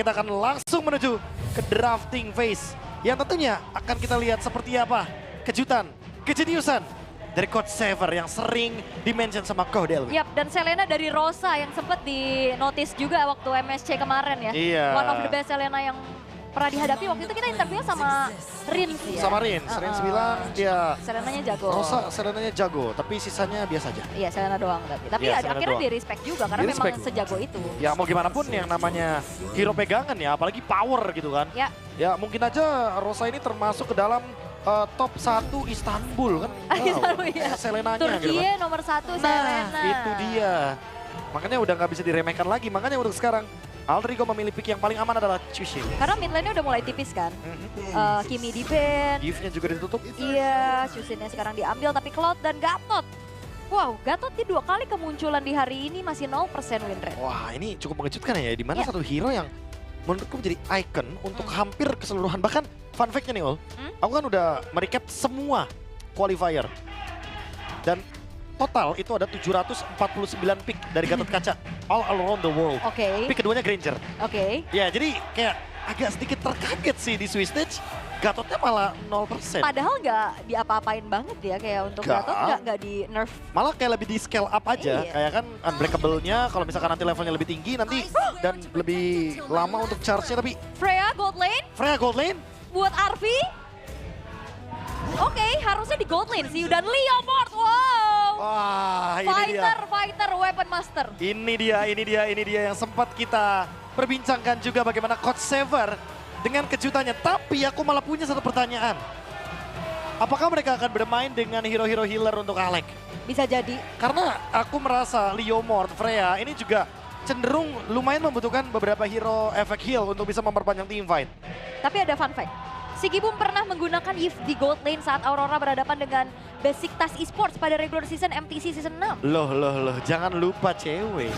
kita akan langsung menuju ke drafting phase. Yang tentunya akan kita lihat seperti apa kejutan, kejeniusan dari Coach Sever yang sering di-mention sama Kodel. Yap, dan Selena dari Rosa yang sempat di-notice juga waktu MSC kemarin ya. Iya. One of the best Selena yang pernah dihadapi. Waktu itu kita interview sama Rins ya. Sama Rins, Rins bilang dia Selenanya jago. Rosa Selenanya jago, tapi sisanya biasa aja. Iya, Selena doang tapi Iya, ya, Selena akhirnya doang. di-respect juga karena Di-respect. memang sejago itu. Ya mau gimana pun yang namanya hero pegangan ya, apalagi power gitu kan. Ya. Ya mungkin aja Rosa ini termasuk ke dalam top 1 Istanbul kan. Istanbul, iya. Selenanya gitu Turkiye kan. nomor 1 Nah Selena. itu dia. Makanya udah nggak bisa diremehkan lagi. Makanya untuk sekarang Aldrigo memilih pick yang paling aman adalah Chushin. Karena mid lane-nya udah mulai tipis kan. Kimi di ban. Gift-nya juga ditutup. Iya, Chushin-nya sekarang diambil tapi Cloud dan Gatot. Wow, Gatot di 2 kali kemunculan di hari ini masih 0% win rate. Wah ini cukup mengejutkan ya. Di mana Ya. satu hero yang menurutku menjadi icon untuk hampir keseluruhan. Bahkan fun fact-nya nih Ul. Aku kan udah merecap semua qualifier. Dan total itu ada 749 pick dari Gatot Kaca. All around the world. Oke, Pick keduanya Granger. oke. Ya jadi kayak agak sedikit terkaget sih di Swiss Stage. Gatotnya malah 0%. Padahal nggak diapa-apain banget ya kayak untuk Nggak. Gatot nggak di nerf. Malah kayak lebih di scale up aja. Iya. Kayak kan unbreakable-nya kalau misalkan nanti levelnya lebih tinggi nanti dan lebih lama untuk charge-nya. Tapi Freya gold lane Freya gold lane. buat Arvi. Oke, harusnya di gold lane sih. Dan Leomord, wow. Wah ini dia. Fighter, weapon master. Ini dia yang sempat kita perbincangkan juga bagaimana Coach Sever dengan kejutannya. Tapi aku malah punya satu pertanyaan. Apakah mereka akan bermain dengan hero-hero healer untuk Alec? Bisa jadi. Karena aku merasa Leomord, Freya ini juga cenderung lumayan membutuhkan beberapa hero efek heal untuk bisa memperpanjang team fight. Tapi ada fun fact. Sigibum pernah menggunakan Eve di gold lane saat Aurora berhadapan dengan Besiktas Esports pada regular season MTC season 6. Loh, jangan lupa cewek.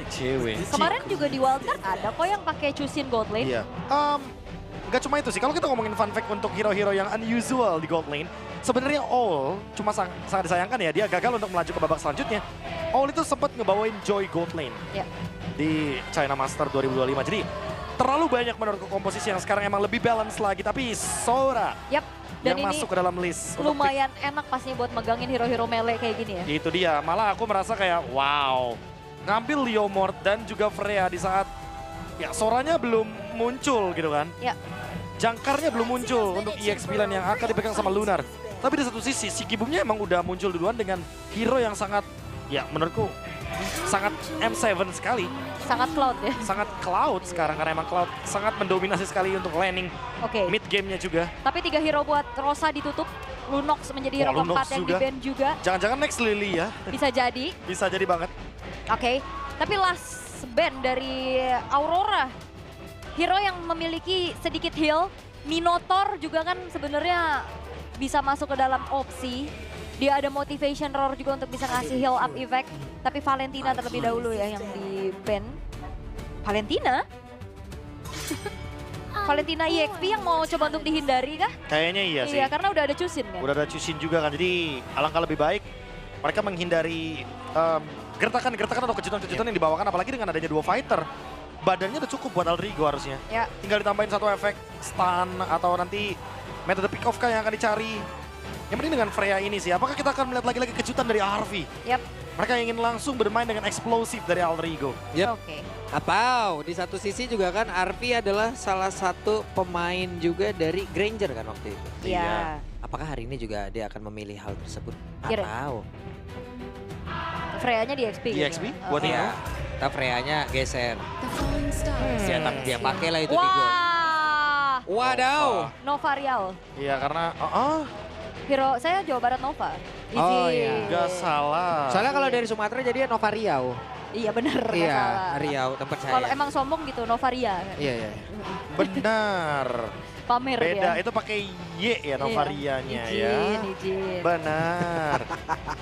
Cewek. Kemarin juga di wildcard ada kok yang pakai Chushin gold lane. Iya. Gak cuma itu sih, kalau kita ngomongin fun fact untuk hero-hero yang unusual di gold lane, sebenarnya All cuma sangat disayangkan ya, dia gagal untuk melaju ke babak selanjutnya. All itu sempat ngebawain Joy gold lane Ya. di China Master 2025. Jadi terlalu banyak menurutku komposisi yang sekarang emang lebih balance lagi, tapi Sora Yap. Dan yang ini masuk ke dalam list. untuk lumayan enak pastinya buat megangin hero-hero melee kayak gini ya. pick. Itu dia, malah aku merasa kayak wow. Ngambil Leomord dan juga Freya di saat ya Soranya belum muncul gitu kan. Ya. Jangkarnya belum muncul untuk EX9 yang akan dipegang sama Lunar. Tapi di satu sisi, Sigibumnya emang udah muncul duluan dengan hero yang sangat, ya menurutku, sangat M7 sekali. Sangat Cloud ya. Sangat Cloud sekarang, karena emang Cloud sangat mendominasi sekali untuk laning Oke. mid gamenya juga. Tapi 3 hero buat Rosa ditutup. Lunox menjadi hero Wah, Lunox keempat yang juga. di-ban juga. Jangan-jangan next Lily ya, Bisa jadi. bisa jadi banget. Oke. Tapi last ban dari Aurora. Hero yang memiliki sedikit heal. Minotaur juga kan sebenarnya bisa masuk ke dalam opsi. Dia ada motivation roar juga untuk bisa ngasih heal up effect. Tapi Valentina terlebih dahulu ya yang di-ban. Valentina? Valentina EXP yang mau coba untuk dihindari kah? Kayaknya iya sih. Iya, karena udah ada Chushin kan? Udah ada Chushin juga kan, jadi alangkah lebih baik mereka menghindari gertakan-gertakan atau kejutan-kejutan yang dibawakan, apalagi dengan adanya 2 fighter. Badannya udah cukup buat Aldrigo harusnya. Ya. Tinggal ditambahin satu efek stun atau nanti metode pick off kah yang akan dicari. Yang penting dengan Freya ini sih, apakah kita akan melihat lagi kejutan dari Arvi? Yap. Mereka ingin langsung bermain dengan eksplosif dari Aldrigo. Oke. Atau di satu sisi juga kan Arvi adalah salah satu pemain juga dari Granger kan waktu itu. Iya. Apakah hari ini juga dia akan memilih hal tersebut? Kira- Atau Freya-nya di XP. Di XP buat Oke. Nino. ya, kita Freya-nya geser. Dia pakai lah itu di gol. Wah, Wadaw. Nova Real. Iya karena, Hero saya Jawa Barat Nova. Oh, iya. gak salah. Soalnya kalau dari Sumatera jadi Nova Riau. Iya bener, nggak Iya, salah. Riau tempat saya. Kalau emang sombong gitu, Nova Ria. Iya, iya. Benar. Pamer Beda, dia. itu pakai Y ya Novarianya ya. Izin. Benar.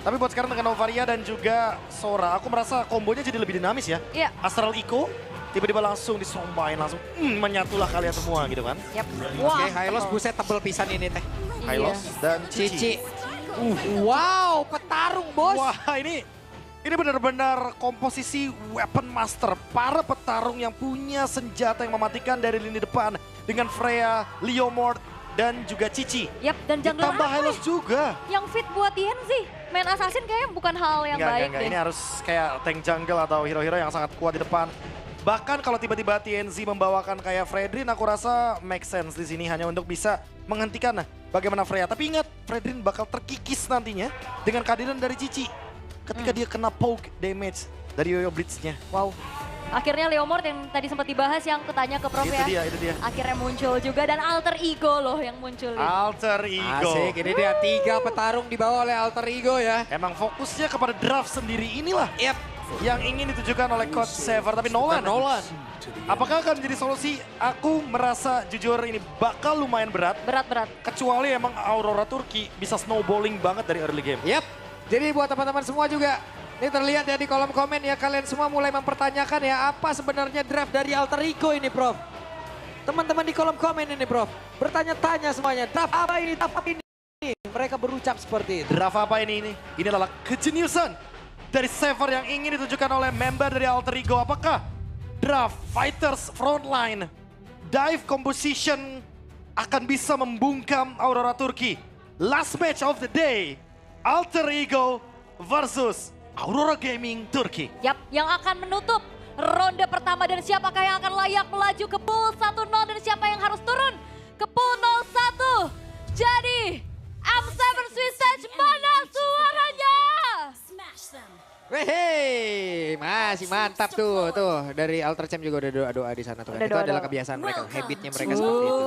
Tapi buat sekarang dengan Novaria dan juga Sora, aku merasa kombonya jadi lebih dinamis ya. Iya, Astral Eco, tiba-tiba langsung disombain, langsung menyatulah kalian semua gitu kan. yap. Oke, Hylos buset tebel pisan ini teh. Hylos dan Cici. Cici. Wow, petarung bos. Wah ini Ini benar-benar komposisi weapon master. Para petarung yang punya senjata yang mematikan dari lini depan. Dengan Freya, Leomord, dan juga Cici. Yap, dan jungler Ditambah apa Hylos juga. yang fit buat TNZ? Main assassin kayaknya bukan hal yang baik deh. Ini harus kayak tank jungle atau hero-hero yang sangat kuat di depan. Bahkan kalau tiba-tiba TNZ membawakan kayak Fredrin, aku rasa make sense di sini hanya untuk bisa menghentikan bagaimana Freya. Tapi ingat, Fredrin bakal terkikis nantinya dengan kehadiran dari Cici. Ketika dia kena poke damage dari Yoyo Blitz-nya. Wow. Akhirnya Leomord yang tadi sempat dibahas yang ketanya ke Prof ya. Itu dia. Akhirnya muncul juga dan alter ego loh yang muncul. Alter ego. Asik, ini dia 3 petarung dibawa oleh alter ego ya. Emang fokusnya kepada draft sendiri inilah. Yap. Yang ingin ditujukan oleh Coach Sever. Tapi Nolan. Apakah akan menjadi solusi? Aku merasa jujur ini bakal lumayan berat. Berat-berat. Kecuali emang Aurora Turki bisa snowballing banget dari early game. Yap. Jadi buat teman-teman semua juga, ini terlihat ya di kolom komen ya, kalian semua mulai mempertanyakan ya apa sebenarnya draft dari alter ego ini, Prof. Teman-teman di kolom komen ini, Prof, bertanya-tanya semuanya, draft apa ini, draft apa ini? Mereka berucap seperti itu. Draft apa ini? Ini adalah kejeniusan dari Sever yang ingin ditujukan oleh member dari alter ego. Apakah draft Fighters Frontline Dive Composition akan bisa membungkam Aurora Turki? Last match of the day, Alter Ego versus Aurora Gaming Turki. Yap, yang akan menutup ronde pertama dan siapakah yang akan layak melaju ke pool 1-0 dan siapa yang harus turun ke pool 0-1. Jadi, M7 Swisage mana suaranya? Wehey, masih mantap tuh dari Alter Champ juga udah doa-doa di sana tuh. Kan. Itu adalah kebiasaan mereka, habitnya mereka seperti itu.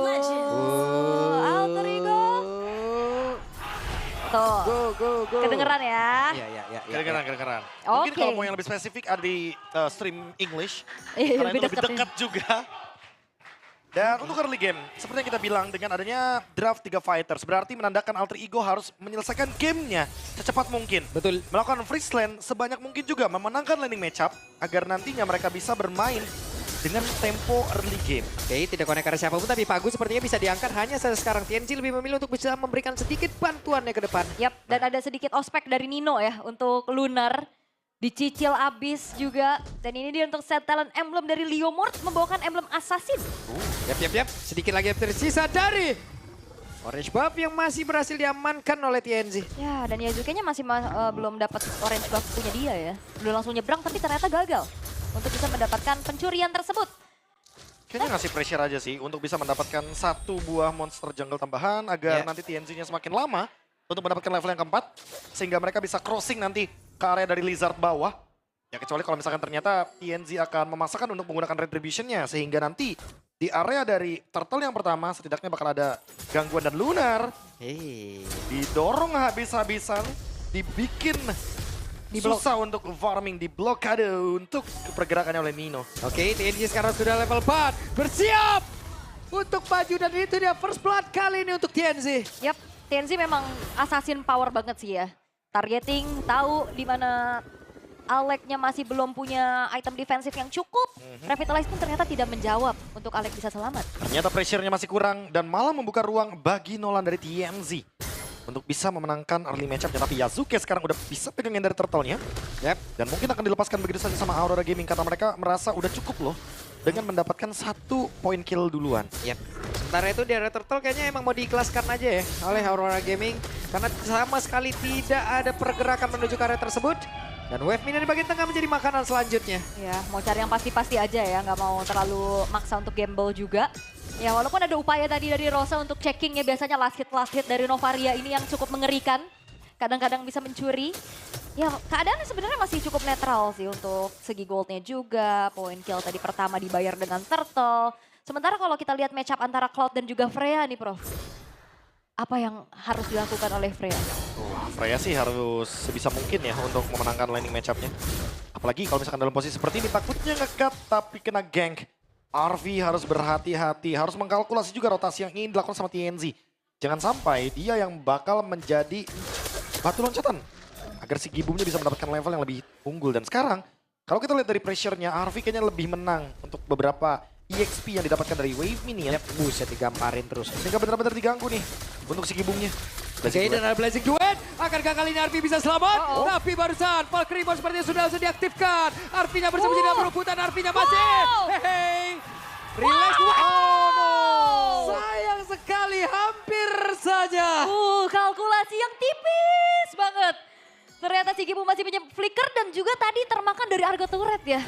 Alter Ego. Tuh, Go. kedengeran ya. Iya. Kedengeran. Oke. Mungkin kalau mau yang lebih spesifik ada di stream English. Iya, Karena itu lebih deket dekat juga. Dan untuk early game, seperti yang kita bilang dengan adanya draft 3 fighters, berarti menandakan Alter Ego harus menyelesaikan gamenya secepat mungkin. Betul. Melakukan freeze lane sebanyak mungkin juga, memenangkan laning matchup agar nantinya mereka bisa bermain dengan tempo early game. Oke, tidak konek karena siapapun, tapi Pagu sepertinya bisa diangkat. Hanya saja sekarang TNG lebih memilih untuk bisa memberikan sedikit bantuannya ke depan. Yap, dan ada sedikit ospek dari Nino ya untuk Lunar. Dicicil abis juga. Dan ini dia untuk set talent emblem dari Leomord membawakan emblem assassin. Yap. Sedikit lagi yang tersisa dari Orange Buff yang masih berhasil diamankan oleh TNZ. Ya, dan Yazuke-nya masih belum dapat orange buff punya dia ya. Udah langsung nyebrang tapi ternyata gagal untuk bisa mendapatkan pencurian tersebut. Kayaknya ngasih pressure aja sih untuk bisa mendapatkan 1 buah monster jungle tambahan agar nanti TNZ-nya semakin lama untuk mendapatkan level yang keempat. Sehingga mereka bisa crossing nanti ke area dari Lizard bawah. Ya kecuali kalau misalkan ternyata TNZ akan memaksakan untuk menggunakan Retribution-nya. Sehingga nanti di area dari Turtle yang pertama setidaknya bakal ada gangguan dan Lunar. Didorong habis-habisan, dibikin susah untuk farming, di blokade untuk pergerakannya oleh Nino. Oke, TNG sekarang sudah level 4. Bersiap untuk maju dan itu dia first blood kali ini untuk TNZ. Yap, TNZ memang assassin power banget sih ya. Targeting, tahu di mana Alec-nya masih belum punya item defensif yang cukup. Revitalize pun ternyata tidak menjawab untuk Alec bisa selamat. Ternyata pressure-nya masih kurang dan malah membuka ruang bagi Nolan dari TNZ untuk bisa memenangkan early matchup-nya. Tapi Yazuke sekarang udah bisa pegangin dari turtle-nya. Yap. Dan mungkin akan dilepaskan begitu saja sama Aurora Gaming karena mereka merasa udah cukup loh dengan mendapatkan 1 point kill duluan. Yap. Sementara itu di area Turtle kayaknya emang mau diikhlaskan aja ya oleh Aurora Gaming. Karena sama sekali tidak ada pergerakan menuju ke area tersebut. Dan wave minion di bagian tengah menjadi makanan selanjutnya. Ya, mau cari yang pasti-pasti aja ya, nggak mau terlalu maksa untuk gamble juga. Ya, walaupun ada upaya tadi dari Rosa untuk checkingnya, biasanya last hit dari Novaria ini yang cukup mengerikan. Kadang-kadang bisa mencuri. Ya, keadaannya sebenarnya masih cukup netral sih untuk segi goldnya juga. Point kill tadi pertama dibayar dengan Turtle. Sementara kalau kita lihat matchup antara Cloud dan juga Freya nih, Prof. Apa yang harus dilakukan oleh Freya? Freya sih harus sebisa mungkin ya untuk memenangkan laning matchup-nya. Apalagi kalau misalkan dalam posisi seperti ini, takutnya nge-cut tapi kena gank. RV harus berhati-hati, harus mengkalkulasi juga rotasi yang ingin dilakukan sama TNZ. Jangan sampai dia yang bakal menjadi batu loncatan. Agar si Gibumnya bisa mendapatkan level yang lebih unggul. Dan sekarang, kalau kita lihat dari pressure-nya, RV kayaknya lebih menang untuk beberapa EXP yang didapatkan dari Wave Minion. Buset digamparin terus. Sehingga benar-benar diganggu nih untuk si Gibumnya. Oke, dan ada Blazing Duet. Akankah kali ini Arfi bisa selamat? Tapi barusan Valkyrie Mode sepertinya sudah langsung diaktifkan. Arfinya bersembunyi dalam perebutan. Arfinya masih. Hehe. Relax. Oh no. Sayang sekali, hampir saja. Kalkulasi yang tipis banget. Ternyata Sigibum masih punya flicker dan juga tadi termakan dari Argo Turret ya.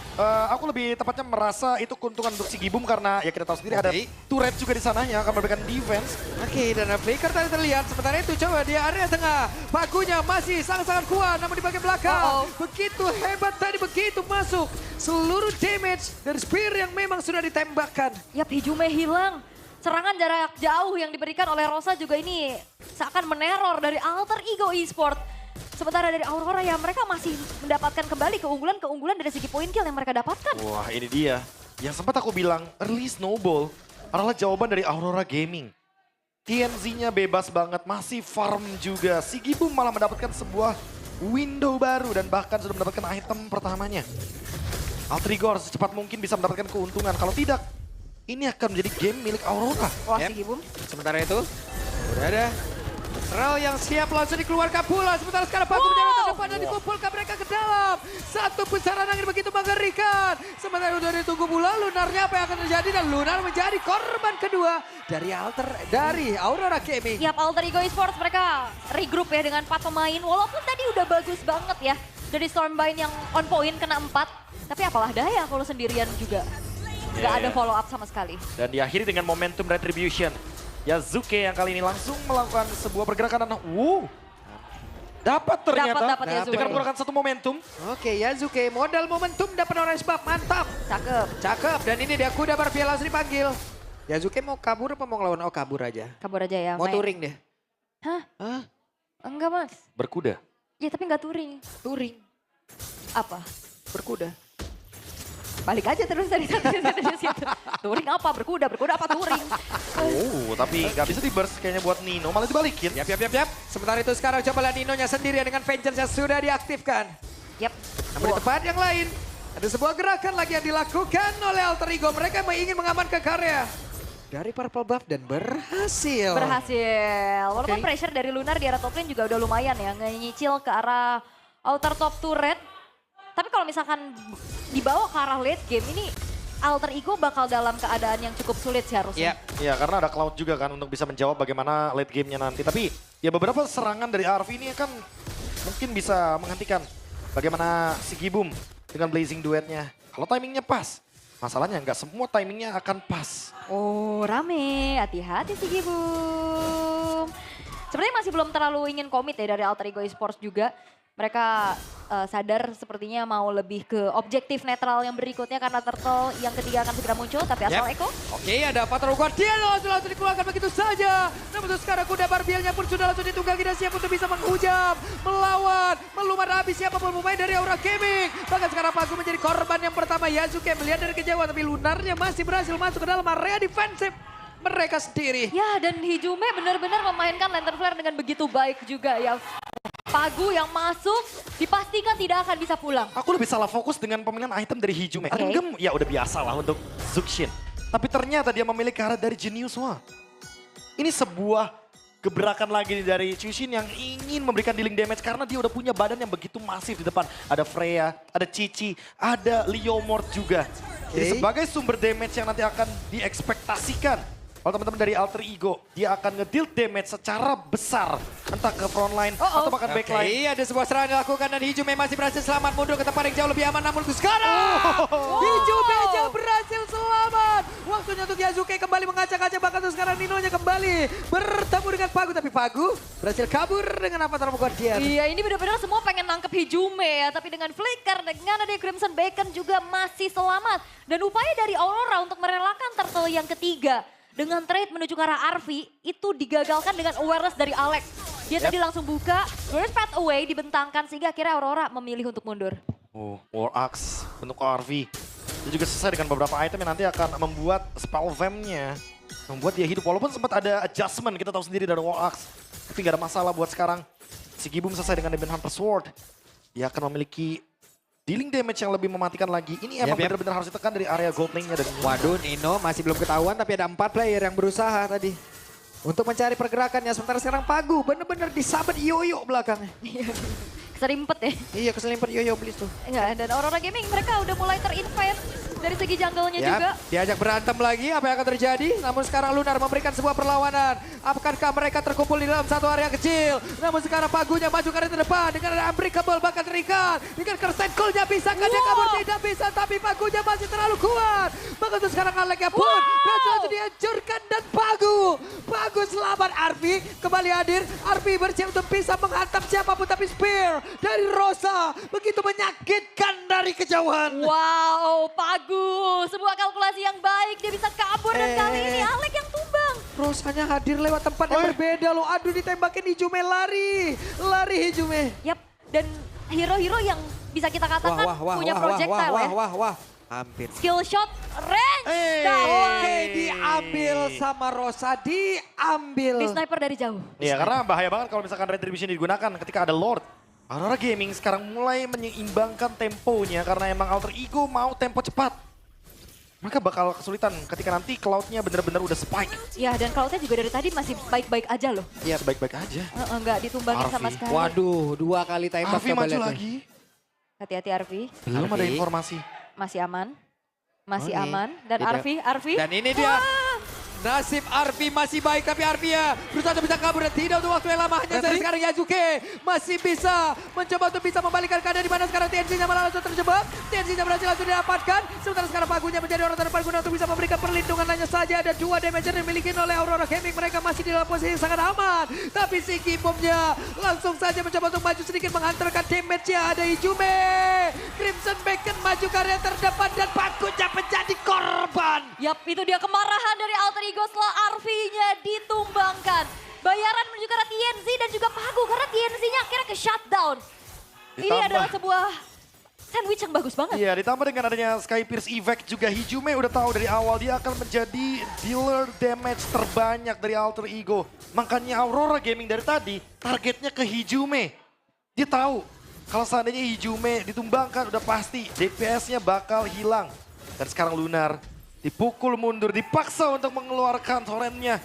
Aku lebih tepatnya merasa itu keuntungan untuk Sigibum karena ya kita tahu sendiri ada turret juga di sananya akan memberikan defense. Oke, dan flicker tadi terlihat. Sementara itu coba di area tengah. Pagunya masih sangat-sangat kuat namun di bagian belakang. Begitu hebat tadi, begitu masuk. Seluruh damage dari spear yang memang sudah ditembakkan. Yap, Hijume hilang. Serangan jarak jauh yang diberikan oleh Rosa juga ini seakan meneror dari Alter Ego Esports. Sementara dari Aurora ya mereka masih mendapatkan kembali keunggulan dari segi poin kill yang mereka dapatkan. Wah ini dia. Yang sempat aku bilang early snowball adalah jawaban dari Aurora Gaming. TNZ-nya bebas banget, masih farm juga. Sigibum malah mendapatkan sebuah window baru dan bahkan sudah mendapatkan item pertamanya. Alter Ego harus secepat mungkin bisa mendapatkan keuntungan. Kalau tidak, ini akan menjadi game milik Aurora. Wah Sigibum. Sementara itu, udah ada Rel yang siap langsung dikeluarkan pula. Sementara sekarang Pagu menjadi terdepan dan dikumpulkan mereka ke dalam. Satu pusaran angin begitu mengerikan. Sementara udah ditunggu pula Lunarnya apa yang akan terjadi. Dan Lunar menjadi korban kedua dari Aurora Gaming. Yap, Alter Ego Esports mereka regroup ya dengan 4 pemain. Walaupun tadi udah bagus banget ya. Dari Stormbind yang on point kena 4. Tapi apalah daya kalau sendirian juga. Gak ada follow up sama sekali. Dan diakhiri dengan momentum retribution. Yazuke yang kali ini langsung melakukan sebuah pergerakan dan dapat ternyata Dapat Yazuke. dengan menggunakan satu momentum. Oke, Yazuke modal momentum dapat orange buff, mantap. Cakep, dan ini dia kuda Barbie langsung dipanggil. Yazuke mau kabur apa mau ngelawan? Oh kabur aja. Kabur aja ya. Mau touring deh. Hah? Enggak mas. Berkuda. Ya tapi nggak touring. Touring, Apa? berkuda. Balik aja terus dari situ. Touring apa? Berkuda apa touring? Oh, tapi nggak bisa di burst kayaknya buat Nino, malah dibalikin. Yap. Sementara itu sekarang coba lihat Ninonya sendirian dengan Vengeance yang sudah diaktifkan. Yap. Namun di tempat yang lain, ada sebuah gerakan lagi yang dilakukan oleh Alter Ego. Mereka ingin mengamankan karya dari Purple Buff dan berhasil. Walaupun pressure dari Lunar di arah top lane juga udah lumayan ya. Nyicil ke arah outer top turret. Tapi kalau misalkan dibawa ke arah late game ini Alter Ego bakal dalam keadaan yang cukup sulit sih harusnya. Iya, karena ada Cloud juga kan untuk bisa menjawab bagaimana late game-nya nanti. Tapi ya beberapa serangan dari Arfi ini kan mungkin bisa menghentikan bagaimana Sigibum dengan Blazing Duetnya. Kalau timingnya pas, masalahnya nggak semua timingnya akan pas. Oh rame, hati-hati Sigibum. Sebenarnya masih belum terlalu ingin komit ya dari Alter Ego Esports juga. Mereka sadar sepertinya mau lebih ke objektif netral yang berikutnya karena Turtle yang ketiga akan segera muncul. Tapi asal Eko. Oke, ada Fatal Guardian langsung dikeluarkan begitu saja. Namun sekarang kuda Barbielnya pun sudah langsung ditunggangi dan siap untuk bisa menghujam, melawan, melumar habis siapapun pemain dari Aurora Gaming. Bahkan sekarang Pagu menjadi korban yang pertama. Yazuke melihat dari kejauhan tapi Lunarnya masih berhasil masuk ke dalam area defensif mereka sendiri. Ya dan Hijume benar-benar memainkan Lantern Flare dengan begitu baik juga ya. Pagu yang masuk dipastikan tidak akan bisa pulang. Aku lebih salah fokus dengan pemilihan item dari Hijume. Rengem ya udah biasa lah untuk Zuxin. Tapi ternyata dia memilih ke arah dari Genius One. Ini sebuah gebrakan lagi dari Chushin yang ingin memberikan dealing damage karena dia udah punya badan yang begitu masif di depan. Ada Freya, ada Cici, ada Leomord juga. Jadi sebagai sumber damage yang nanti akan diekspektasikan oleh teman-teman dari Alter Ego, dia akan ngedeal damage secara besar. Entah ke frontline atau bahkan backline. Ada sebuah serangan dilakukan dan Hijume masih berhasil selamat mundur ke tempat yang jauh lebih aman. Namun sekarang Hijume jauh berhasil selamat. Waktunya untuk Yazuke kembali mengacak-acak. Bahkan tuh sekarang Ninonya kembali bertemu dengan Pagu. Tapi Pagu berhasil kabur dengan Avatar Guardian. Iya ini benar-benar semua pengen nangkep Hijume ya. Tapi dengan Flicker, dengan ada Crimson Bacon juga masih selamat. Dan upaya dari Aurora untuk merelakan Turtle yang ketiga. Dengan trade menuju ke arah Arfi, itu digagalkan dengan awareness dari Alex. Dia tadi langsung buka, Burst Path Away dibentangkan sehingga akhirnya Aurora memilih untuk mundur. War Axe bentuk RV. Dia juga selesai dengan beberapa item yang nanti akan membuat spell vamp-nya. Membuat dia hidup, walaupun sempat ada adjustment, kita tahu sendiri dari War Axe. Tapi gak ada masalah buat sekarang. Sigibum selesai dengan Demon Hunter Sword. Dia akan memiliki dealing damage yang lebih mematikan lagi. Ini emang benar-benar harus ditekan dari area gold lane-nya. Waduh, Nino masih belum ketahuan tapi ada 4 player yang berusaha tadi. untuk mencari pergerakannya. Sementara sekarang Pagu bener-bener disabet Yoyo belakangnya. Keserimpet ya. Iya keselimpet Yoyo Bliss tuh. Enggak, dan Aurora Gaming mereka udah mulai terinvade dari segi jungle-nya juga. Diajak berantem lagi, apa yang akan terjadi? Namun sekarang Lunar memberikan sebuah perlawanan. Akankah mereka terkumpul di dalam satu area kecil? Namun sekarang Pagunya maju ke area terdepan dengan ada Unbreakable bahkan terikat. Dengan Curse Cool-nya bisakah dia kabur? Tidak bisa, tapi Pagunya masih terlalu kuat. Maka itu sekarang Aleknya pun berhasil dihancurkan dan Pagu selamat. Arfi kembali hadir. Arfi bersiap untuk bisa menghantam siapapun, tapi spear dari Rosa begitu menyakitkan dari kejauhan. Wow, Pagu, sebuah kalkulasi yang baik, dia bisa kabur dan kali ini Alek yang tumbang. Rosanya hadir lewat tempat yang berbeda loh. Aduh ditembakin Hijume, lari Hijume. Yap, dan hero-hero yang bisa kita katakan punya projectile ya. Wah, hampir. Skill shot, range, Oke, diambil sama Rosa, diambil. Di sniper dari jauh. Iya, karena bahaya banget kalau misalkan Retribution digunakan ketika ada Lord. Aurora Gaming sekarang mulai menyeimbangkan temponya karena emang Alter Ego mau tempo cepat. Mereka bakal kesulitan ketika nanti Cloud-nya benar-benar udah spike. Ya, dan Cloud-nya juga dari tadi masih baik-baik aja loh. Iya, baik-baik aja. Enggak ditumbangin sama sekali. Waduh, 2 kali tembak. Arfi maju lagi. Hati-hati Arfi, Belum ada informasi. masih aman. Masih Oke. aman. Dan Arfi. Dan ini dia. Nasib Arfi masih baik, tapi Arfi ya berusaha untuk bisa kabur dan tidak untuk waktu yang lama. Hanya dari sekarang Yazuke masih bisa mencoba untuk bisa membalikan keadaan di mana sekarang TNC-nya malah langsung terjebak. TNC-nya berhasil langsung didapatkan. Sementara sekarang Pagunya menjadi orang terdepan guna untuk bisa memberikan perlindungan. Hanya saja ada 2 damage yang dimiliki oleh Aurora Gaming. Mereka masih di dalam posisi yang sangat aman. Tapi si Kibomnya langsung saja mencoba untuk maju sedikit menghantarkan damage-nya. Ada Hijume. Crimson Bacon maju ke area terdepan dan Pagunya menjadi korban. Yap, itu dia kemarahan dari Alter Ego setelah Arfi-nya ditumbangkan. Bayaran menuju ke arah TNC dan juga Pagu karena TNC-nya akhirnya ke shutdown. Ini adalah sebuah sandwich yang bagus banget. Iya, ditambah dengan adanya Sky Pierce Evac juga Hijume udah tahu dari awal dia akan menjadi dealer damage terbanyak dari Alter Ego. Makanya Aurora Gaming dari tadi targetnya ke Hijume. Dia tahu kalau seandainya Hijume ditumbangkan udah pasti DPS-nya bakal hilang. Dan sekarang Lunar dipukul mundur, dipaksa untuk mengeluarkan torrentnya.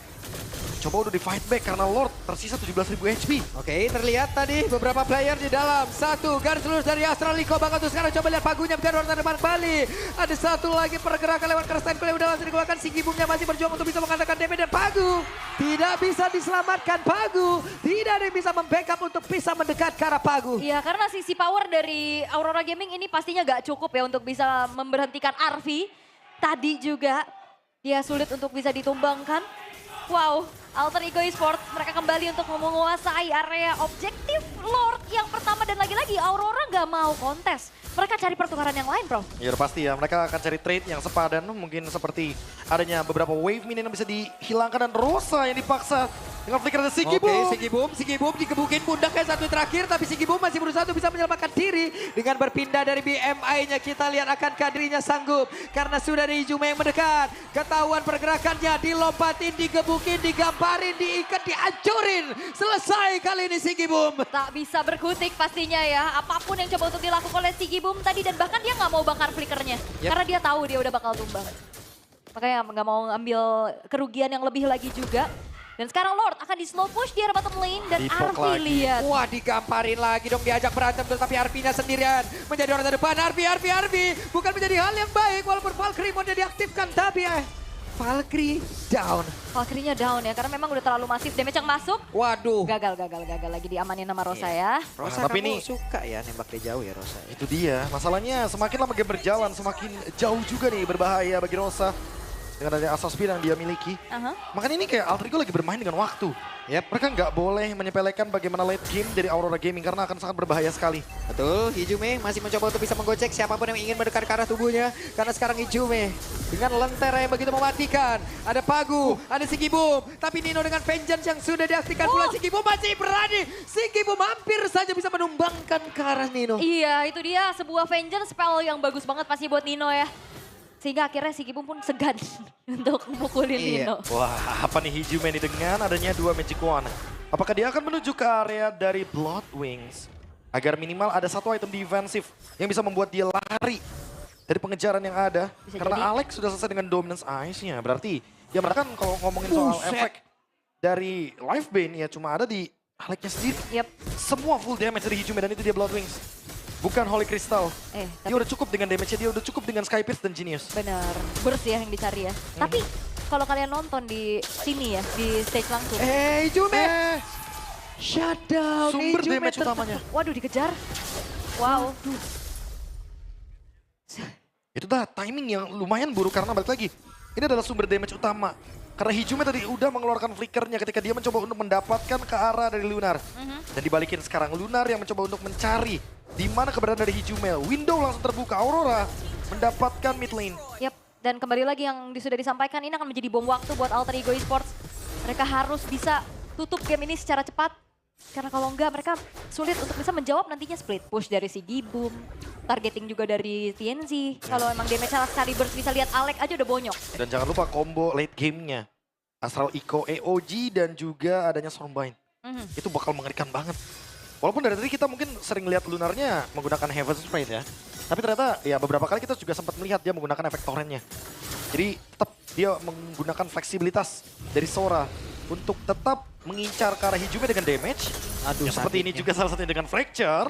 Coba udah di fight back karena Lord tersisa 17.000 HP. Oke, terlihat tadi beberapa player di dalam. Satu, garis lurus dari Astraliko. Bakal tuh sekarang coba lihat Pagunya menjadi orang terdepan kembali. Ada satu lagi pergerakan lewat Kerstain yang udah langsung dikeluarkan. Si Gibumnya masih berjuang untuk bisa mengatakan damage dan Pagu tidak bisa diselamatkan. Pagu tidak ada yang bisa membackup untuk bisa mendekat ke arah Pagu. Iya, karena sisi power dari Aurora Gaming ini pastinya gak cukup ya untuk bisa memberhentikan Arfi. Tadi juga dia sulit untuk bisa ditumbangkan. Wow, Alter Ego Esports mereka kembali untuk menguasai area objektif Lord yang pertama dan lagi-lagi Aurora nggak mau kontes. Mereka cari pertukaran yang lain, bro. Ya udah pasti ya, mereka akan cari trade yang sepadan. Mungkin seperti adanya beberapa wave minion yang bisa dihilangkan dan Rosa yang dipaksa dengan flicker dari Sigibum. Oke, Sigibum dikebukin pundaknya satu terakhir, tapi Sigibum masih berusaha untuk bisa menyelamatkan diri dengan berpindah dari BMI-nya. Kita lihat akankah dirinya sanggup karena sudah ada Hijume yang mendekat. Ketahuan pergerakannya, dilompatin, digebukin, digamparin, diikat, dihancurin. Selesai kali ini Sigibum. Tak bisa berkutik pastinya ya. Apapun yang coba untuk dilakukan oleh Sigibum tadi dan bahkan dia nggak mau bakar flickernya. Karena dia tahu dia udah bakal tumbang. Makanya nggak mau ngambil kerugian yang lebih lagi juga. Dan sekarang Lord akan di slow push di arah bottom lane dan Arfi lihat. Wah digamparin lagi dong, diajak berantem tetapi Arfinya sendirian menjadi orang terdepan. Arfi bukan menjadi hal yang baik walaupun Valkyrie mau diaktifkan tapi Valkyrie down. Valkyrie-nya down ya karena memang udah terlalu masif damage yang masuk. Waduh. Gagal lagi diamanin sama Rosa ya. Rosa tapi kamu ini suka ya nembak dari jauh ya Rosa. itu dia, masalahnya semakin lama game berjalan semakin jauh juga nih berbahaya bagi Rosa. Dengan adanya Assault Spear yang dia miliki. Makanya ini kayak Alter Ego lagi bermain dengan waktu. Mereka nggak boleh menyepelekan bagaimana late game dari Aurora Gaming karena akan sangat berbahaya sekali. Betul, Hijume masih mencoba untuk bisa menggocek siapapun yang ingin mendekat ke arah tubuhnya. Karena sekarang Hijume dengan lentera yang begitu mematikan. Ada Pagu, ada Sigibum. Tapi Nino dengan Vengeance yang sudah diaktifkan pula. Sigibum masih berani. Sigibum hampir saja bisa menumbangkan ke arah Nino. Iya itu dia sebuah vengeance spell yang bagus banget pasti buat Nino ya. Sehingga akhirnya Sigibum pun segan untuk mukulin Nino. Wah, apa nih Hijume ini dengan adanya 2 Magic Wand? Apakah dia akan menuju ke area dari Blood Wings? Agar minimal ada satu item defensif yang bisa membuat dia lari dari pengejaran yang ada. Karena Alex sudah selesai dengan Dominance Ice-nya. Berarti ya mereka kan kalau ngomongin soal efek dari Life Bane ya cuma ada di Aleknya sendiri. Yap. Semua full damage dari Hijume dan itu dia Blood Wings. Bukan Holy Crystal. Dia Tapi udah cukup dengan damage-nya, dia udah cukup dengan Sky Pierce dan Genius. benar, burst ya yang dicari ya. Tapi kalau kalian nonton di sini ya, di stage langsung. Hijume! Shutdown Sumber Hijume damage utamanya. Waduh, dikejar. Wow. Itu dah timing yang lumayan buruk karena balik lagi. Ini adalah sumber damage utama. Karena Hijume tadi udah mengeluarkan flickernya ketika dia mencoba untuk mendapatkan ke arah dari Lunar. Dan dibalikin sekarang Lunar yang mencoba untuk mencari di mana keberadaan dari Hijume. Window langsung terbuka, Aurora mendapatkan mid lane. Yap, dan kembali lagi yang sudah disampaikan ini akan menjadi bom waktu buat Alter Ego Esports. Mereka harus bisa tutup game ini secara cepat. Karena kalau enggak mereka sulit untuk bisa menjawab nantinya split push dari si Gibum. Targeting juga dari TNZ. Kalau emang damage sekali burst bisa lihat Alek aja udah bonyok. Dan jangan lupa combo late game-nya. Astral Eco AOG dan juga adanya Stormbind. Itu bakal mengerikan banget. Walaupun dari tadi kita mungkin sering lihat Lunarnya menggunakan Heaven's Sprite ya. Tapi ternyata ya beberapa kali kita juga sempat melihat dia menggunakan efek torrentnya. Jadi tetap dia menggunakan fleksibilitas dari Sora untuk tetap mengincar ke arah Hijume dengan damage. Aduh, Ya, seperti ini juga salah satunya dengan Fracture.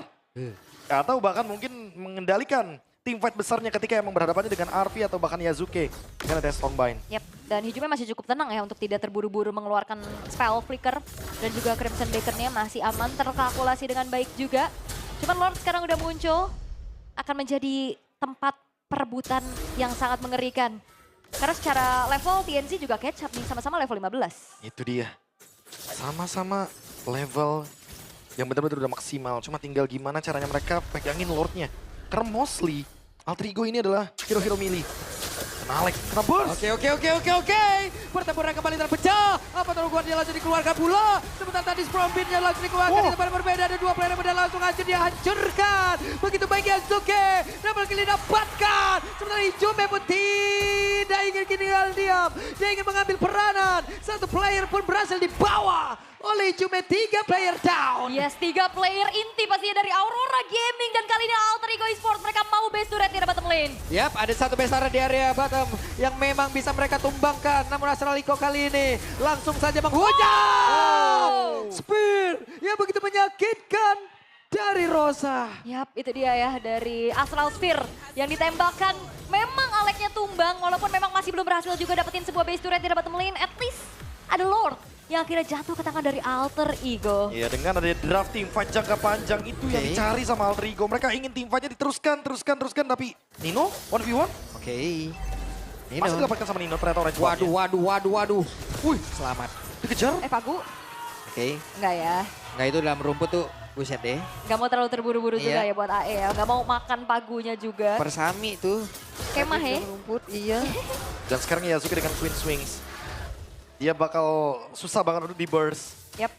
Atau bahkan mungkin mengendalikan tim fight besarnya ketika emang berhadapannya dengan RP atau bahkan Yazuke dengan ada Stormbind. Yap, dan Hijume masih cukup tenang ya untuk tidak terburu-buru mengeluarkan spell flicker. Dan juga Crimson Beacon-nya masih aman, terkalkulasi dengan baik juga. Cuman Lord sekarang udah muncul, akan menjadi tempat perebutan yang sangat mengerikan. Karena secara level TNC juga catch up nih, sama-sama level 15. Itu dia. Sama-sama level yang benar-benar udah maksimal. Cuma tinggal gimana caranya mereka pegangin Lordnya. Karena mostly Alter Ego ini adalah hero-hero melee. Kena Alek, kena burst. Oke. Pertempuran kembali terpecah. Apa tahu Guardian langsung dikeluarkan pula. Sebentar tadi Sprombeat-nya langsung dikeluarkan di tempat berbeda. Ada dua player yang berbeda langsung aja dihancurkan. Begitu baik Yazuke. Double kill didapatkan. Sementara Hijume pun tidak ingin tinggal diam. Dia ingin mengambil peranan. Satu player pun berhasil dibawa oleh Hijume, 3 player down. Yes, 3 player inti pastinya dari Aurora Gaming. Dan kali ini Alter Ego Esports mereka mau base to red di bottom lane. Yap, ada satu besar di area bottom yang memang bisa mereka tumbangkan. Namun Astral Eco kali ini langsung saja menghujam. Spear yang begitu menyakitkan dari Rosa. Yap, itu dia ya dari Astral Sphere yang ditembakkan. Memang Aleknya tumbang walaupun memang masih belum berhasil juga dapetin sebuah base to red di bottom lane. At least ada Lord yang akhirnya jatuh ke tangan dari Alter Ego. Iya, dengan ada draft team fight jangka panjang itu yang dicari sama Alter Ego. Mereka ingin team fight-nya diteruskan, tapi Nino 1v1 Oke. masih didapatkan sama Nino ternyata orange buff-nya. Waduh. Wih, selamat. Dikejar. Pagu? Oke. Enggak ya. Nggak, itu dalam rumput tuh, buset deh. Enggak mau terlalu terburu-buru juga Iya. ya buat AE ya. Enggak mau makan pagunya juga. Persami tuh. Kemah ya. Dalam rumput, iya. Dan sekarang Yazuki dengan Queen Swings. Dia bakal susah banget untuk di burst. Yap.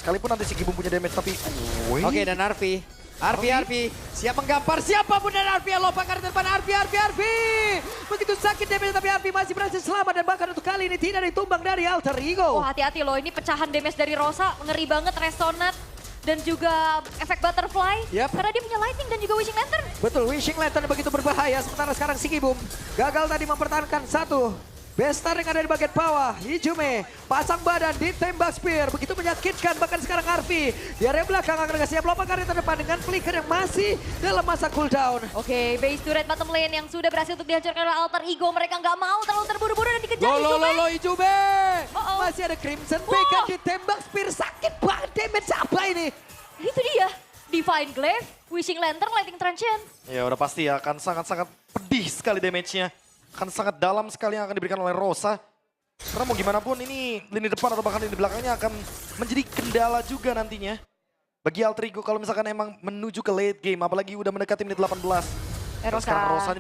Sekalipun nanti si Gibum punya damage tapi... Oke, dan Arfi. Arfi. Siap menggampar siapapun dan Arfi yang lompat ke depan. Arfi. Begitu sakit damage tapi Arfi masih berhasil selamat. Dan bahkan untuk kali ini tidak ditumbang dari Alter Oh, Ego. hati-hati loh, ini pecahan damage dari Rosa, ngeri banget, resonat. Dan juga efek butterfly, Yap. karena dia punya lightning dan juga wishing lantern. Betul, Wishing Lantern begitu berbahaya. Sementara sekarang si Gibum gagal tadi mempertahankan satu. Bestar yang ada di bagian bawah, Hijume pasang badan ditembak spear, begitu menyakitkan. Bahkan sekarang Arfi di area belakang akan siap lompat ke area terdepan dengan flicker yang masih dalam masa cooldown. Oke, base to red bottom lane yang sudah berhasil untuk dihancurkan oleh Alter Ego. Mereka nggak mau terlalu terburu-buru dan dikejar Hijume. Hijume. Uh-oh. Masih ada Crimson Beacon ditembak spear, sakit banget damage apa ini? Itu dia, Divine Glaive, Wishing Lantern, Lightning Transient. Ya udah pasti ya, akan sangat-sangat pedih sekali damage-nya. Akan sangat dalam sekali yang akan diberikan oleh Rosa. Karena mau gimana pun ini lini depan atau bahkan lini belakangnya akan menjadi kendala juga nantinya. Bagi Alter Ego kalau misalkan emang menuju ke late game, apalagi udah mendekati menit 18. Dan sekarang Rosanya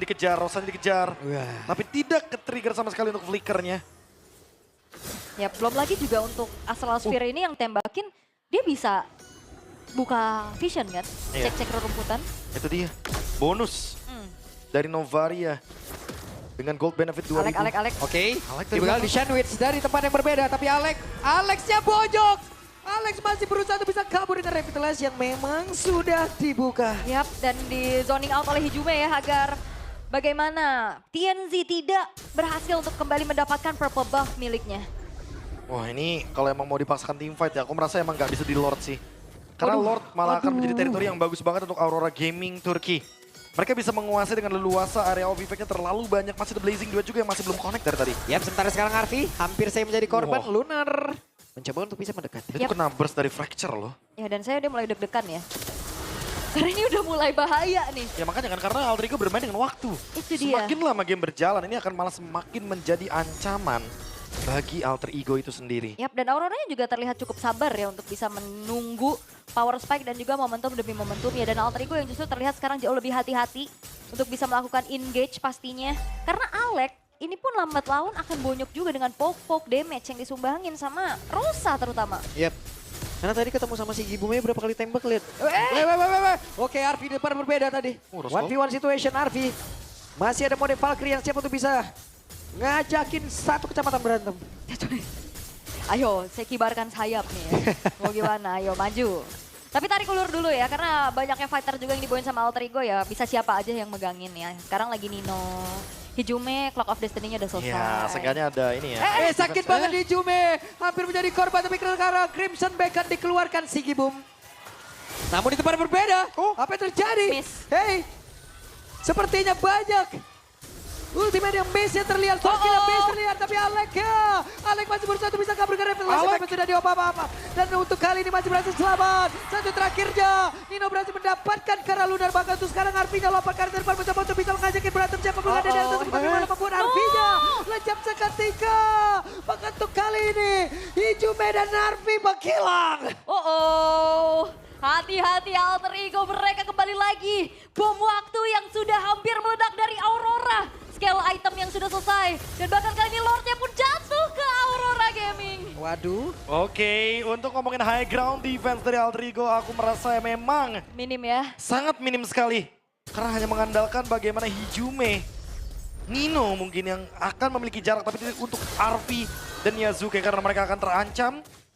dikejar. Wah. Tapi tidak ke-trigger sama sekali untuk flickernya. Ya, belum lagi juga untuk Astral Sphere ini yang tembakin, dia bisa buka vision kan, Iya. cek-cek rerumputan. Itu dia, bonus dari Novaria. Dengan gold benefit 2000. Alek. Oke, Alek dari dibegal belakang. di sandwich dari tempat yang berbeda. Tapi Alexnya bojok. Alex masih berusaha untuk bisa kabur dengan Revitalize yang memang sudah dibuka. Yap, dan di zoning out oleh Hijume ya agar bagaimana TNZ tidak berhasil untuk kembali mendapatkan purple buff miliknya. Wah ini kalau emang mau dipaksakan team fight ya, aku merasa emang nggak bisa di Lord sih. Karena Lord malah akan menjadi teritori yang bagus banget untuk Aurora Gaming Turki. Mereka bisa menguasai dengan leluasa, area of effect-nya terlalu banyak. Masih ada Blazing 2 juga yang masih belum connect dari tadi. Yap, sementara sekarang Arfi hampir saya menjadi korban. Wah. Lunar mencoba untuk bisa mendekat. Itu kena burst dari Fracture loh. Ya dan saya udah mulai deg-degan ya. Karena ini udah mulai bahaya nih. Ya makanya kan karena Alter Ego bermain dengan waktu. Itu dia. Semakin lama game berjalan, ini akan malah semakin menjadi ancaman bagi Alter Ego itu sendiri. Yap, dan Auroranya juga terlihat cukup sabar ya untuk bisa menunggu power spike dan juga momentum demi momentum ya. Dan Alter Ego yang justru terlihat sekarang jauh lebih hati-hati untuk bisa melakukan engage pastinya. Karena Alek ini pun lambat laun akan bonyok juga dengan poke-poke damage yang disumbangin sama Rosa terutama. Yap. Karena tadi ketemu sama si Gibume berapa kali tembak, lihat. Eh. Weh. Oke, Arfi depan berbeda tadi. Roscoe. 1v1 situation Arfi. Masih ada mode Valkyrie yang siap untuk bisa ngajakin satu kecamatan berantem. Ayo, saya kibarkan sayap nih ya. Mau gimana, ayo maju. Tapi tarik ulur dulu ya, karena banyaknya fighter juga yang dibawain sama Alter Ego ya. Bisa siapa aja yang megangin ya. Sekarang lagi Nino. Hijume, Clock of Destiny-nya udah selesai. Ya, seenggaknya ada ini ya. Sakit banget di Jume. Hampir menjadi korban, tapi sekarang Crimson Beacon dikeluarkan Sigi Boom. Namun di tempat berbeda, apa yang terjadi? Miss. Hey, sepertinya banyak ultimate yang base-nya terlihat, Valkyrie yang base terlihat, tapi Alek masih berusaha untuk bisa kabur ke revelasi, tapi sudah diopa-apa. Dan untuk kali ini masih berhasil selamat. Satu terakhirnya, Nino berhasil mendapatkan Kara Lunar, bahkan untuk sekarang Arfinya lompat ke arah depan mencoba untuk bisa mengajakin berantem siapa pun ada di atas, tapi bagaimana membuat Arfinya lejap seketika. Bahkan untuk kali ini, Hijume dan Arfi menghilang. Hati-hati Alter Ego, mereka kembali lagi. Bom waktu yang sudah hampir meledak dari Aurora. Scale item yang sudah selesai. Dan bahkan kali ini Lordnya pun jatuh ke Aurora Gaming. Waduh. Oke, untuk ngomongin high ground defense dari Alter Ego, aku merasa memang Minim ya. sangat minim sekali. Karena hanya mengandalkan bagaimana Hijume, Nino mungkin yang akan memiliki jarak. Tapi untuk Arfi dan Yazuke karena mereka akan terancam.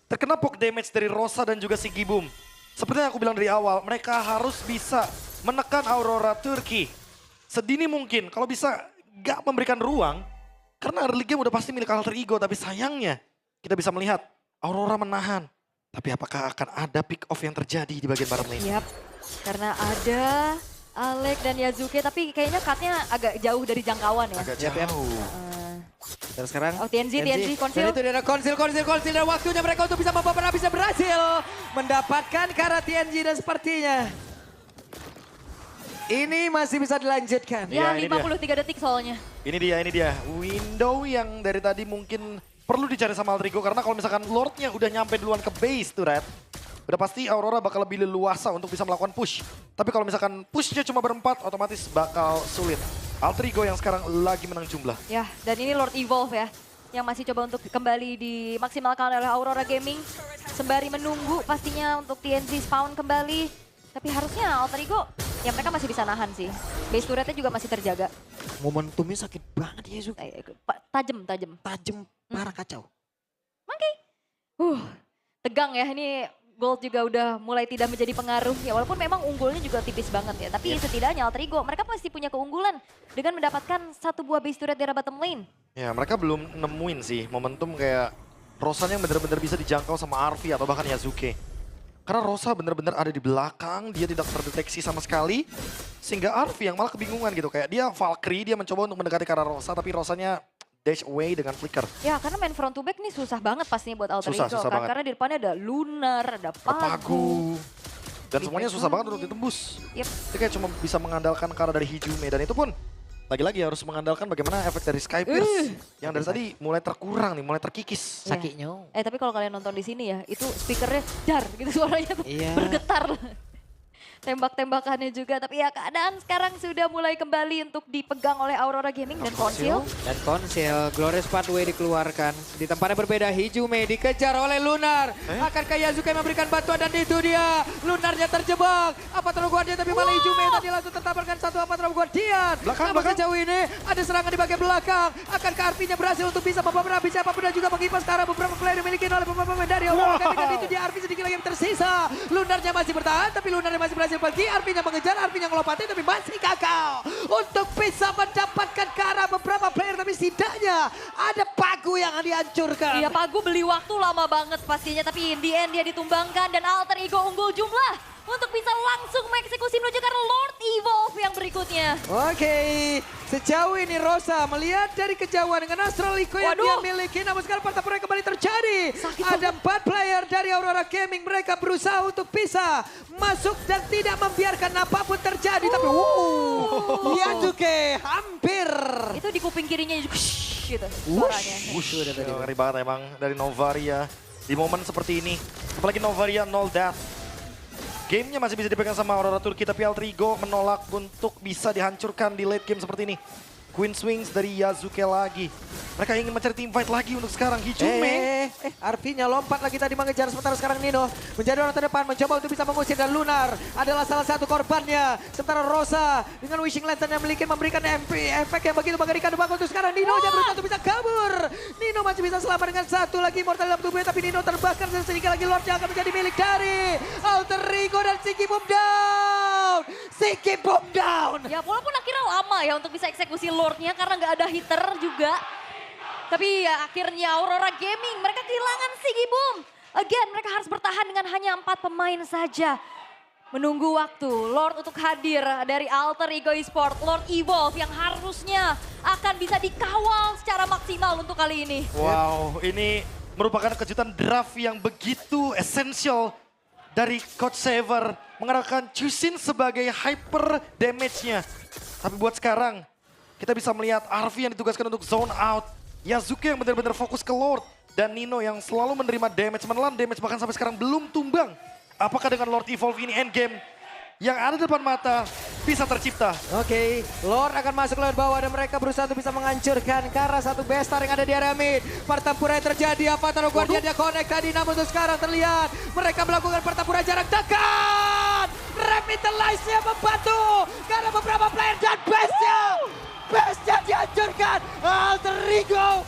Terkena poke damage dari Rosa dan juga Sigi Boom. Seperti yang aku bilang dari awal, mereka harus bisa menekan Aurora Turki sedini mungkin. Kalau bisa gak memberikan ruang, karena early game udah pasti milik Alter Ego. Tapi sayangnya kita bisa melihat Aurora menahan. Tapi apakah akan ada pick off yang terjadi di bagian bottom lane? Yap, karena ada Alek dan Yazuke, tapi kayaknya cutnya agak jauh dari jangkauan ya. Agak Yap. jauh. Dan sekarang TNZ, konsil. Dan itu dia ada konsil dan waktunya mereka untuk bisa membawa bisa berhasil mendapatkan Kara TNG dan sepertinya ini masih bisa dilanjutkan. Ya, Ya, ini 53 detik soalnya. Ini dia. Window yang dari tadi mungkin perlu dicari sama Alter Ego. Karena kalau misalkan Lordnya udah nyampe duluan ke base tuh Red. Udah pasti Aurora bakal lebih leluasa untuk bisa melakukan push. Tapi kalau misalkan pushnya cuma berempat, otomatis bakal sulit. Alter Ego yang sekarang lagi menang jumlah. Ya, dan ini Lord Evolve ya. Yang masih coba untuk kembali dimaksimalkan oleh Aurora Gaming. Sembari menunggu pastinya untuk TNZ spawn kembali. Tapi harusnya Alter Ego, ya mereka masih bisa nahan sih. Base turretnya juga masih terjaga. Momentumnya sakit banget ya Zu. Tajem. Tajem, parah kacau. Tegang ya, ini Gold juga udah mulai tidak menjadi pengaruh. Ya walaupun memang unggulnya juga tipis banget ya. Tapi setidaknya Alter Ego, mereka pasti punya keunggulan. Dengan mendapatkan satu buah base turret di arah bottom lane. Ya mereka belum nemuin sih momentum kayak Rosanya yang benar-benar bisa dijangkau sama Arfi atau bahkan Yazuke. Karena Rosa benar-benar ada di belakang, dia tidak terdeteksi sama sekali. Sehingga Arfi yang malah kebingungan gitu. Kayak dia Valkyrie, dia mencoba untuk mendekati ke arah Rosa, tapi Rosanya dash away dengan flicker. Ya karena main front to back nih susah banget pastinya buat Alter Ego. Susah Kan? banget. Karena di depannya ada Lunar, ada Pagu. Dan semuanya susah banget untuk ditembus. Yep. Dia kayak cuma bisa mengandalkan Kara dari Hijume. Dan itu pun lagi-lagi harus mengandalkan bagaimana efek dari Sky Pierce. Yang dari tadi mulai terkurang nih, mulai terkikis. Iya. Sakitnya. Tapi kalau kalian nonton di sini ya, itu speakernya dar gitu suaranya tuh Iya. bergetar. Tembak-tembakannya juga, tapi ya keadaan sekarang sudah mulai kembali untuk dipegang oleh Aurora Gaming dan Konsil. Dan Konsil, Glorious Pathway dikeluarkan. Di tempatnya berbeda, Hijume dikejar oleh Lunar. Akankah Yazuke memberikan bantuan dan itu dia. Lunarnya terjebak. Apa Guardian tapi malah Hijume tadi langsung tertabarkan satu apa Guardian. Belakang. Sejauh ini ada serangan di bagian belakang. Akankah Arfinya berhasil untuk bisa membawa siapapun dan juga mengipas ke arah beberapa player yang dimiliki oleh pemain dari Aurora Gaming. Dan itu dia Arfi sedikit lagi yang tersisa. Lunarnya masih bertahan tapi Lunarnya masih berhasil pergi. Arfinya mengejar, Arfinya ngelompatin tapi masih gagal untuk bisa mendapatkan ke arah beberapa player. Tapi setidaknya ada Pagu Pagu yang dihancurkan. Iya, Pagu beli waktu lama banget pastinya, tapi in the end dia ditumbangkan dan Alter Ego unggul jumlah untuk bisa langsung mengeksekusi menuju ke Lord Evolve yang berikutnya. Oke, sejauh ini Rosa melihat dari kejauhan dengan Astral Eco yang dia miliki, namun sekarang pertempuran kembali terjadi. Ada 4 player dari Aurora Gaming, mereka berusaha untuk bisa masuk dan tidak membiarkan apapun terjadi. Tapi Yasuke hampir. Itu di kuping kirinya gitu suaranya. Ngeri banget emang dari Novaria. Di momen seperti ini, apalagi Novaria 0 death. Gamenya masih bisa dipegang sama Aurora Turki, tapi Alter Ego menolak untuk bisa dihancurkan di late game seperti ini. Queen Swings dari Yasuke lagi. Mereka ingin mencari team fight lagi untuk sekarang. Hijume. Arpinya lompat lagi tadi mengejar, sementara sekarang Nino menjadi orang terdepan, mencoba untuk bisa mengusir, dan Lunar adalah salah satu korbannya. Sementara Rosa dengan Wishing Lantern yang memiliki memberikan efek yang begitu mengerikan. Untuk sekarang Nino yang berusaha untuk bisa kabur. Nino masih bisa selamat dengan satu lagi mortal dalam tubuhnya, tapi Nino terbakar dan sedikit lagi Lord yang akan menjadi milik dari Alter Ego dan Siki Boom Down. Siki Boom Down. Ya walaupun akhirnya lama ya untuk bisa eksekusi Lordnya karena nggak ada hitter juga. Tapi ya akhirnya Aurora Gaming mereka kehilangan Sigi Boom. Again mereka harus bertahan dengan hanya 4 pemain saja. Menunggu waktu Lord untuk hadir dari Alter Ego Esport. Lord Evolve yang harusnya akan bisa dikawal secara maksimal untuk kali ini. Wow, ini merupakan kejutan draft yang begitu esensial dari Coach Saver. Mengarahkan Chusin sebagai hyper damage-nya. Tapi buat sekarang kita bisa melihat Arvi yang ditugaskan untuk zone out. Yasuke yang benar-benar fokus ke Lord. Dan Nino yang selalu menerima damage, menelan damage bahkan sampai sekarang belum tumbang. Apakah dengan Lord Evolve ini endgame yang ada di depan mata bisa tercipta? Oke, Lord akan masuk lewat bawah dan mereka berusaha untuk bisa menghancurkan karena satu bestar yang ada di area mid. Pertempuran yang terjadi, Avatar Guardian dia connect tadi, namun untuk sekarang terlihat mereka melakukan pertempuran jarak dekat. Revitalize-nya membantu karena beberapa player dan bestnya dihancurkan. Alter Ego